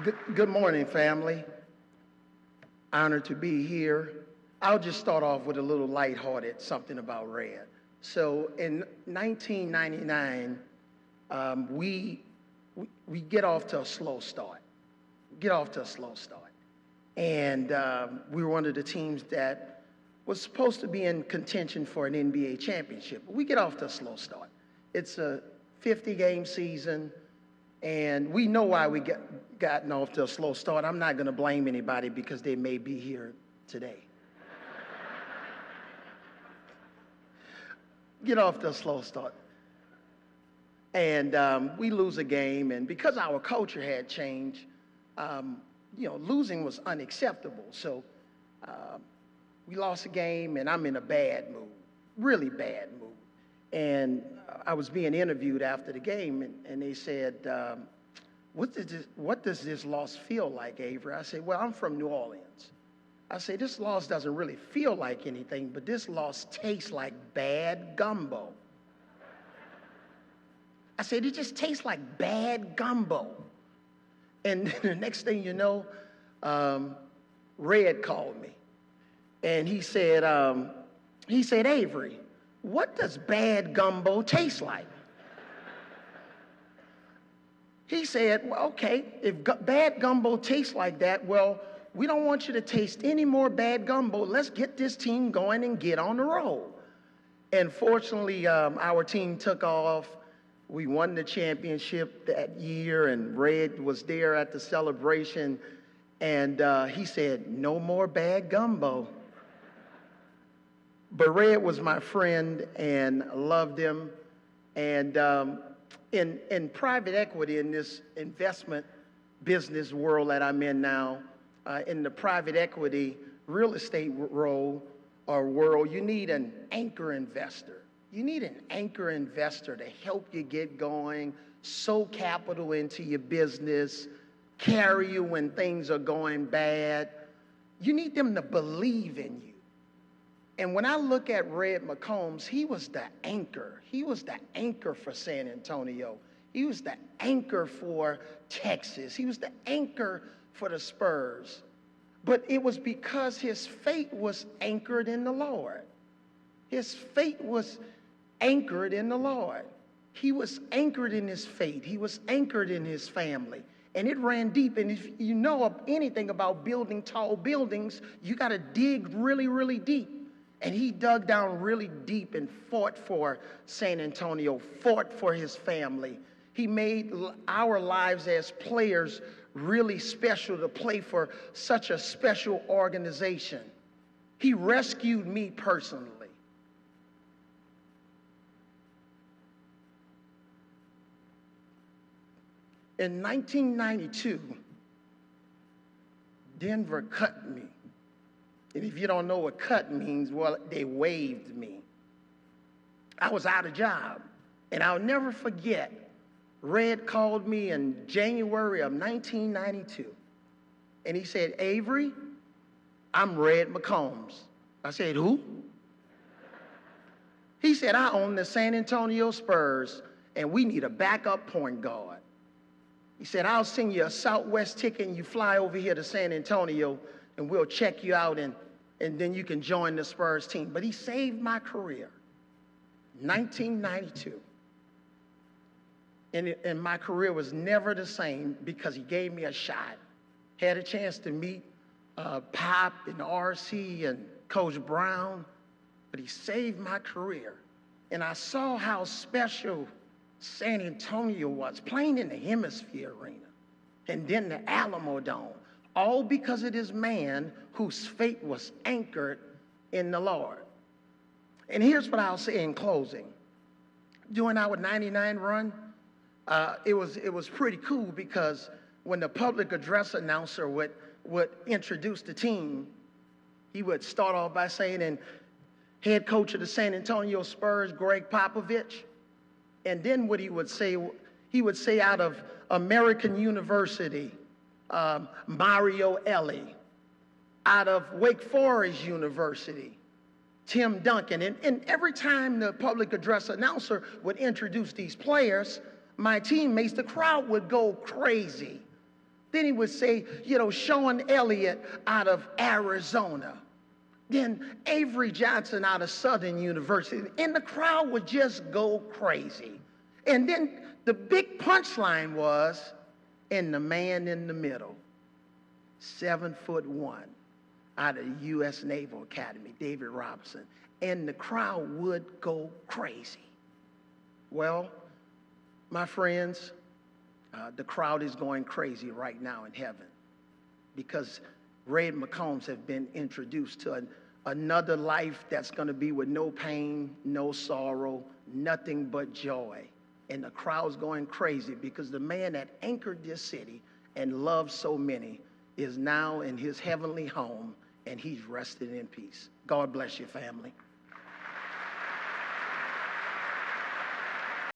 Good morning, family. Honored to be here. I'll just start off with a little lighthearted something about Red. So in 1999, we get off to a slow start. And we were one of the teams that was supposed to be in contention for an NBA championship. But we get off to a slow start. It's a 50-game season, and we know why we gotten off to a slow start. I'm not going to blame anybody because they may be here today. Get off to a slow start. And we lose a game, and because our culture had changed, losing was unacceptable. So we lost a game, and I'm in a bad mood, really bad mood. And I was being interviewed after the game, and they said, what does this loss feel like, Avery? I said, well, I'm from New Orleans. I said, this loss doesn't really feel like anything, but this loss tastes like bad gumbo. I said, it just tastes like bad gumbo. And the next thing you know, Red called me. And he said, Avery, what does bad gumbo taste like? He said, well, okay, if bad gumbo tastes like that, well, we don't want you to taste any more bad gumbo. Let's get this team going and get on the road. And fortunately, our team took off. We won the championship that year, and Red was there at the celebration. And he said, no more bad gumbo. But Red was my friend and loved him. And in private equity, in this investment business world that I'm in now, in the private equity real estate world, you need an anchor investor. You need an anchor investor to help you get going, sow capital into your business, carry you when things are going bad. You need them to believe in you. And when I look at Red McCombs, he was the anchor. He was the anchor for San Antonio. He was the anchor for Texas. He was the anchor for the Spurs. But it was because his faith was anchored in the Lord. His faith was anchored in the Lord. He was anchored in his faith. He was anchored in his family. And it ran deep. And if you know anything about building tall buildings, you got to dig really, really deep. And he dug down really deep and fought for San Antonio, fought for his family. He made our lives as players really special to play for such a special organization. He rescued me personally. In 1992, Denver cut me. And if you don't know what cut means, well, they waived me. I was out of job. And I'll never forget, Red called me in January of 1992. And he said, Avery, I'm Red McCombs. I said, who? He said, I own the San Antonio Spurs, and we need a backup point guard. He said, I'll send you a Southwest ticket, and you fly over here to San Antonio, and we'll check you out, and then you can join the Spurs team. But he saved my career. 1992. And my career was never the same because he gave me a shot. Had a chance to meet Pop and RC and Coach Brown, but he saved my career. And I saw how special San Antonio was, playing in the Hemisphere Arena and then the Alamo Dome, all because of this man whose faith was anchored in the Lord. And here's what I'll say in closing. During our 99 run, it was pretty cool because when the public address announcer would introduce the team, he would start off by saying, and head coach of the San Antonio Spurs, Greg Popovich. And then what he would say out of American University, Mario Elie, out of Wake Forest University, Tim Duncan. And every time the public address announcer would introduce these players, my teammates, the crowd would go crazy. Then he would say, you know, Sean Elliott out of Arizona. Then Avery Johnson out of Southern University. And the crowd would just go crazy. And then the big punchline was, and the man in the middle, 7'1", out of the U.S. Naval Academy, David Robinson. And the crowd would go crazy. Well, my friends, the crowd is going crazy right now in heaven because Ray and McCombs have been introduced to another life that's going to be with no pain, no sorrow, nothing but joy. And the crowd's going crazy because the man that anchored this city and loved so many is now in his heavenly home, and he's resting in peace. God bless you, family.